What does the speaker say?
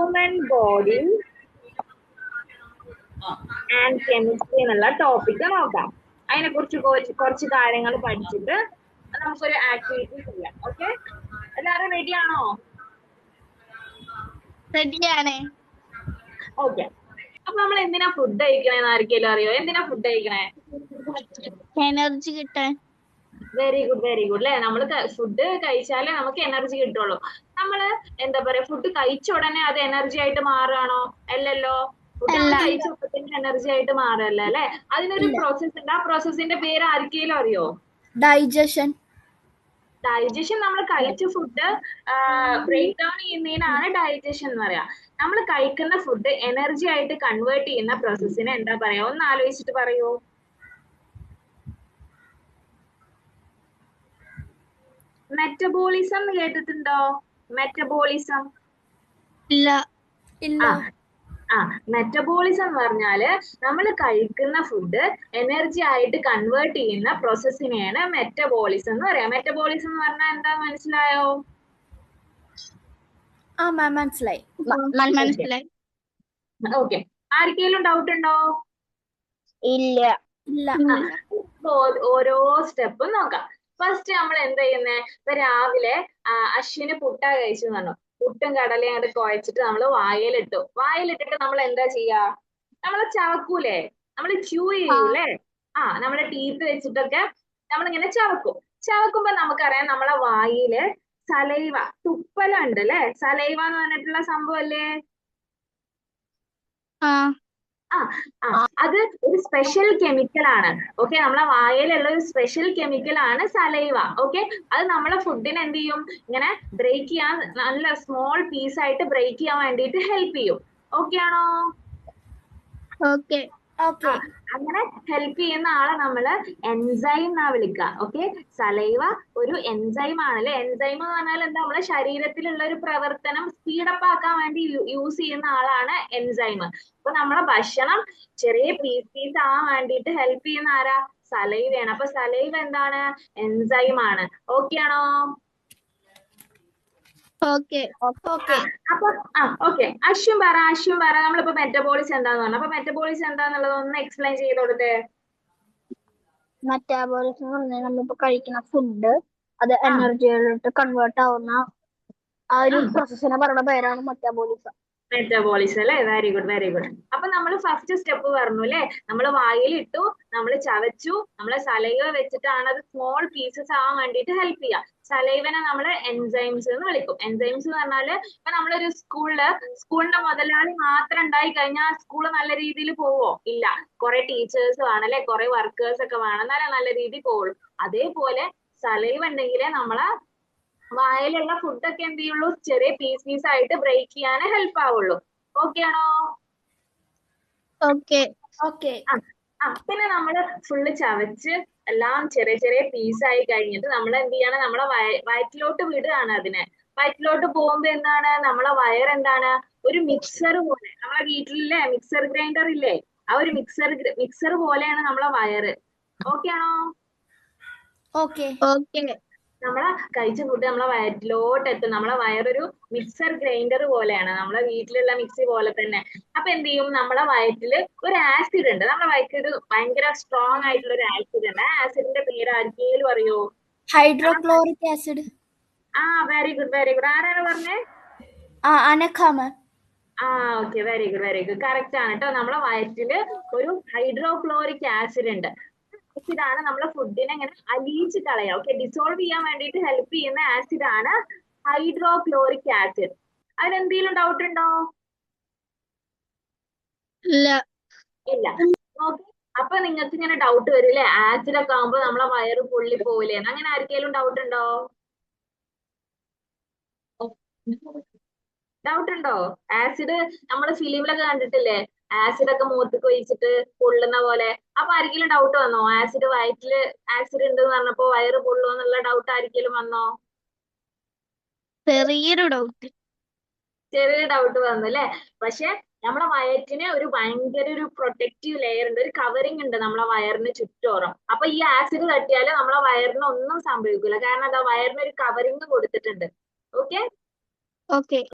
Human body and chemistry എന്നുള്ള topic നോക്കാം. അതിനെ കുറിച്ച് കുറച്ച് കാര്യങ്ങൾ പഠിച്ചിട്ട് നമുക്കൊരു ആക്ടിവിറ്റി ചെയ്യാം. ഓക്കെ, എല്ലാവരും റെഡി ആണോ? റെഡിയാണ്. ഓക്കെ, അപ്പൊ നമ്മൾ എന്തിനാ ഫുഡ് കഴിക്കണേന്ന് ആർക്കെങ്കിലും അറിയോ? എന്തിനാ ഫുഡ് കഴിക്കണേ? എനർജി കിട്ടാൻ. വെരി ഗുഡ് അല്ലെ. നമ്മൾ ഫുഡ് കഴിച്ചാലേ നമുക്ക് എനർജി കിട്ടുള്ളൂ. നമ്മള് എന്താ പറയാ, ഫുഡ് കഴിച്ച ഉടനെ അത് എനർജി ആയിട്ട് മാറുകയാണോ? അല്ലല്ലോ. ഫുഡ് നമ്മൾ കഴിച്ച ഉടനെ എനർജി ആയിട്ട് മാറല്ല അല്ലെ. അതിനൊരു പ്രോസസ് ഉണ്ട്. ആ പ്രോസസ്സിന്റെ പേര് ആർക്കെങ്കിലും അറിയോ? ഡൈജഷൻ. ഡൈജഷൻ നമ്മൾ കഴിച്ച ഫുഡ് ബ്രേക്ക് ഡൗൺ ചെയ്യുന്നതിനാണ് ഡൈജഷൻ എന്ന് പറയാ. നമ്മൾ കഴിക്കുന്ന ഫുഡ് എനർജി ആയിട്ട് കൺവേർട്ട് ചെയ്യുന്ന പ്രോസസ്സിനെ എന്താ പറയാ? ഒന്ന് ആലോചിച്ചിട്ട് പറയൂ. മെറ്റബോളിസം കേട്ടിട്ടുണ്ടോ? മെറ്റബോളിസം ഇല്ല. മെറ്റബോളിസം എന്ന് പറഞ്ഞാല് നമ്മൾ കഴിക്കുന്ന ഫുഡ് എനർജി ആയിട്ട് കൺവേർട്ട് ചെയ്യുന്ന പ്രോസസ്സിനെയാണ് മെറ്റബോളിസം എന്ന് പറയാം. മെറ്റബോളിസം എന്ന് പറഞ്ഞാൽ എന്താ, മനസ്സിലായോ? മനസ്സിലായി. ഓക്കെ, ആർക്കെങ്കിലും ഡൗട്ട് ഉണ്ടോ? ഇല്ല. ഓരോ സ്റ്റെപ്പും നോക്കാം. ഫസ്റ്റ് നമ്മൾ എന്താ ചെയ്യുന്നേ? ഇപ്പൊ രാവിലെ അശ്വിന് പുട്ട കഴിച്ചു പറഞ്ഞു. പുട്ടും കടലയും അങ്ങോട്ട് കുഴച്ചിട്ട് നമ്മൾ വായിലിട്ടിട്ട് നമ്മൾ എന്താ ചെയ്യാ? നമ്മള് ചവക്കൂലേ? നമ്മൾ ച്യൂ ചെയ്യൂലേ? നമ്മുടെ ടീത്ത് വെച്ചിട്ടൊക്കെ നമ്മളിങ്ങനെ ചവക്കുമ്പോ നമുക്കറിയാം നമ്മളെ വായില് സലൈവ, തുപ്പലുണ്ട് അല്ലെ. സലൈവ എന്ന് പറഞ്ഞിട്ടുള്ള സംഭവം അല്ലേ? അത് ഒരു സ്പെഷ്യൽ കെമിക്കൽ ആണ്. ഓക്കെ, നമ്മളെ വായിലുള്ള ഒരു സ്പെഷ്യൽ കെമിക്കൽ ആണ് സലൈവ. ഓക്കെ, അത് നമ്മളെ ഫുഡിനെ എന്ത് ചെയ്യും? ഇങ്ങനെ ബ്രേക്ക് ചെയ്യാൻ, നല്ല സ്മോൾ പീസ് ആയിട്ട് ബ്രേക്ക് ചെയ്യാൻ വേണ്ടിയിട്ട് ഹെൽപ്പ് ചെയ്യും. ഓക്കെ ആണോ? ഓക്കെ. അങ്ങനെ ഹെൽപ്പ് ചെയ്യുന്ന ആളെ നമ്മള് എൻസൈം എന്നാ വിളിക്കുക. ഓക്കെ, സലൈവ ഒരു എൻസൈം ആണല്ലേ. എൻസൈം എന്ന് പറഞ്ഞാൽ എന്താ? നമ്മളെ ശരീരത്തിലുള്ള ഒരു പ്രവർത്തനം സ്പീഡപ്പ് ആക്കാൻ വേണ്ടി യൂസ് ചെയ്യുന്ന ആളാണ് എൻസൈം. അപ്പൊ നമ്മളെ ഭക്ഷണം ചെറിയ പീസ് ആവാൻ വേണ്ടിയിട്ട് ഹെൽപ്പ് ചെയ്യുന്ന ആരാ? സലൈവയാണ്. അപ്പൊ സലൈവ എന്താണ്? എൻസൈം ആണ്. ഓക്കെ ആണോ? ഓക്കെ, അശ്വിൻ പറ. നമ്മളിപ്പോ മെറ്റബോളിസം എന്താന്ന് പറഞ്ഞു. അപ്പൊ മെറ്റബോളിസം എന്താന്നുള്ളത് ഒന്ന് എക്സ്പ്ലെയിൻ ചെയ്ത് കൊടുത്തേ. മെറ്റാബോളിസം എന്ന് പറഞ്ഞാൽ നമ്മളിപ്പോ കഴിക്കുന്ന ഫുഡ് അത് എനർജിയിലോട്ട് കൺവേർട്ട് ആവുന്ന ആ ഒരു പ്രോസസ്സിനെ പറയുന്ന പേരാണ് മെറ്റാബോളിസം. അല്ലെ. Very good. അപ്പൊ നമ്മൾ ഫസ്റ്റ് സ്റ്റെപ്പ് പറഞ്ഞു അല്ലെ. നമ്മൾ വായിലിട്ടു, നമ്മൾ ചവച്ചു, നമ്മളെ സലൈവ വെച്ചിട്ടാണ് അത് സ്മോൾ പീസസ് ആവാൻ വേണ്ടിയിട്ട് ഹെൽപ്പ് ചെയ്യുക. സലൈവനെ നമ്മൾ എൻസൈംസ് എന്ന് വിളിക്കും. എൻസൈംസ് എന്ന് പറഞ്ഞാല് ഇപ്പൊ നമ്മളൊരു സ്കൂളിന്റെ മുതലാളി മാത്രം ഉണ്ടായി കഴിഞ്ഞാൽ സ്കൂള് നല്ല രീതിയിൽ പോവോ? ഇല്ല. കുറെ ടീച്ചേഴ്സ് വേണം അല്ലെ, കുറെ വർക്കേഴ്സ് ഒക്കെ വേണം, എന്നാലേ നല്ല രീതിയിൽ പോവുള്ളൂ. അതേപോലെ സലൈവ ഉണ്ടെങ്കിലേ നമ്മളെ വായിലുള്ള ഫുഡൊക്കെ എന്ത് ചെയ്യുള്ളൂ? ചെറിയ പീസ് ആയിട്ട് ബ്രേക്ക് ചെയ്യാൻ ഹെൽപ്പ് ആവുള്ളൂ. ഓക്കെ ആണോ? പിന്നെ നമ്മള് ഫുള്ള് ചവച്ച് എല്ലാം ചെറിയ പീസായി കഴിഞ്ഞിട്ട് നമ്മൾ എന്ത് ചെയ്യണം? നമ്മളെ വയറ്റിലോട്ട് വിടുകയാണ് അതിനെ. വയറ്റിലോട്ട് പോകുമ്പോ എന്താണ്? നമ്മളെ വയറെന്താണ്? ഒരു മിക്സർ പോലെ, നമ്മളെ വീട്ടിലില്ലേ മിക്സർ ഗ്രൈൻഡർ ഇല്ലേ? ആ ഒരു മിക്സർ പോലെയാണ് നമ്മളെ വയറ്. ഓക്കെ ആണോ? നമ്മളെ കഴിച്ച ഫുഡ് നമ്മളെ വയറ്റിലോട്ട് എത്തും. നമ്മളെ വയറൊരു മിക്സർ ഗ്രൈൻഡർ പോലെയാണ്, നമ്മളെ വീട്ടിലുള്ള മിക്സി പോലെ തന്നെ. അപ്പൊ എന്ത് ചെയ്യും? നമ്മളെ വയറ്റില് ഒരു ആസിഡ് ഉണ്ട്. നമ്മളെ വയറ്റിൽ ഭയങ്കര സ്ട്രോങ് ആയിട്ടുള്ള ഒരു ആസിഡ് ഉണ്ട്. ആ ആസിഡിന്റെ പേര് ആർക്കെങ്കിലും അറിയോ? Hydrochloric acid. Very good. ആരാണ് പറഞ്ഞേ? അനഖാമ. Okay, very good. കറക്റ്റ് ആണ് കേട്ടോ. നമ്മളെ വയറ്റില് ഒരു ഹൈഡ്രോക്ലോറിക് ആസിഡ് ഉണ്ട്. ആസിഡാണ് നമ്മളെ ഫുഡിനെ ഇങ്ങനെ അലിയിച്ച് കളയാം. ഓക്കെ, ഡിസോൾവ് ചെയ്യാൻ വേണ്ടിയിട്ട് ഹെൽപ്പ് ചെയ്യുന്ന ആസിഡാണ് ഹൈഡ്രോക്ലോറിക് ആസിഡ്. അതിലെന്തെങ്കിലും ഡൗട്ട് ഉണ്ടോ? ഇല്ല. ഓക്കെ, അപ്പൊ നിങ്ങൾക്ക് ഇങ്ങനെ ഡൗട്ട് വരില്ലേ? ആസിഡ് ഒക്കെ ആകുമ്പോ നമ്മളെ വയറ് പൊള്ളി പോവില്ലേ? അങ്ങനെ ആർക്കെങ്കിലും ഡൗട്ട് ഉണ്ടോ? ആസിഡ് നമ്മള് ഫിലിമിലൊക്കെ കണ്ടിട്ടില്ലേ? ആസിഡ് ഒക്കെ മുഖത്തേക്ക് ഒഴിച്ചിട്ട് പൊള്ളുന്ന പോലെ. അപ്പൊ ആർക്കെങ്കിലും ഡൗട്ട് വന്നോ? വയറ്റില് ആസിഡ് ഉണ്ട് എന്ന് പറഞ്ഞപ്പോ വയറ് പൊള്ളുമോ എന്നുള്ള ഡൗട്ട് ആർക്കെങ്കിലും വന്നോ? ചെറിയൊരു ഡൗട്ട് വന്നു അല്ലെ. പക്ഷെ നമ്മളെ വയറ്റിന് ഒരു ഭയങ്കര ഒരു പ്രൊട്ടക്റ്റീവ് ലെയർ ഉണ്ട്, ഒരു കവറിങ് ഉണ്ട് നമ്മളെ വയറിന് ചുറ്റോറും. അപ്പൊ ഈ ആസിഡ് തട്ടിയാല് നമ്മളെ വയറിന് ഒന്നും സംഭവിക്കില്ല. കാരണം എന്താ? വയറിന് ഒരു കവറിങ് കൊടുത്തിട്ടുണ്ട്. ഓക്കെ.